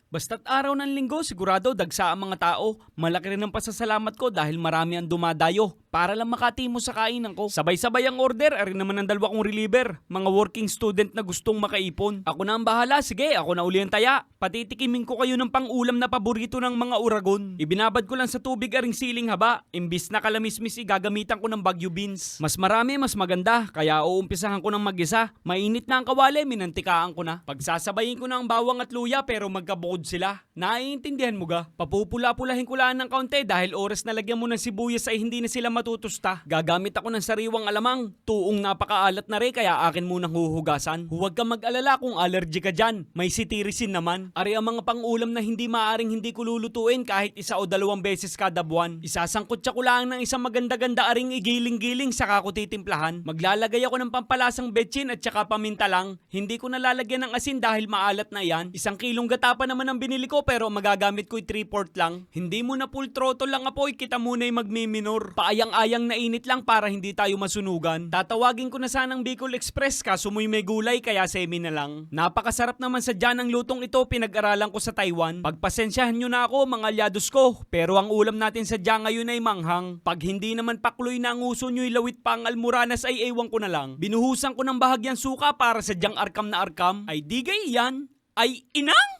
Basta't araw ng linggo, sigurado dagsa ang mga tao. Malaki rin ang pasasalamat ko dahil marami ang dumadayo para lang makatimo sa kainan ko. Sabay-sabay ang order, arin naman ang dalawa kong reliever. Mga working student na gustong makaipon. Ako na ang bahala, sige, ako na uli ang taya. Patitikimin ko kayo ng pang-ulam na paborito ng mga uragon. Ibinabad ko lang sa tubig aring siling haba. Imbis na kalamismis igagamitan ko ng Baguio beans. Mas marami, mas maganda, kaya uumpisahan ko ng mag-isa. Mainit na ang kawali, minantikaan ko na. Pagsasabayin ko na ang bawang at luya pero magkabukod sila. Naiintindihan mo ga? Papupula-pulahin ko lang ng kaunti dahil oras na lagyan mo ng sibuyas ay hindi na sila matutusta. Gagamit ako ng sariwang alamang. Tuong napakaalat na rin kaya akin munang huhugasan. Huwag kang mag-alala kung allergy ka dyan. May sitirisin naman. Ari ang mga pang-ulam na hindi maaring hindi ko lulutuin kahit 1 o 2 beses kada buwan. Isasangkot siya ko lang ng isang maganda-ganda aring igiling-giling saka ko titimplahan. Maglalagay ako ng pampalasang betchin at saka paminta lang. Hindi ko nalalagyan ng asin dahil maalat na yan. 1 kilong gata pa naman ang binili ko pero magagamit ko'y 3/4 lang. Hindi mo na full throttle lang apoy, kita muna'y magmiminor. Paayang-ayang na init lang para hindi tayo masunugan. Tatawagin ko na sanang Bicol Express kaso may gulay kaya semi na lang. Napakasarap naman sa dyan ang lutong ito, pinag-aralan ko sa Taiwan. Pagpasensyahan nyo na ako mga alyados ko, pero ang ulam natin sa dyan ngayon ay manghang. Pag hindi naman pakloy na ang uso nyo'y lawit pa ang almoranas ay ewan ko na lang. Binuhusan ko ng bahagyang suka para sa dyang arkam na arkam. Ay digay yan, ay inang!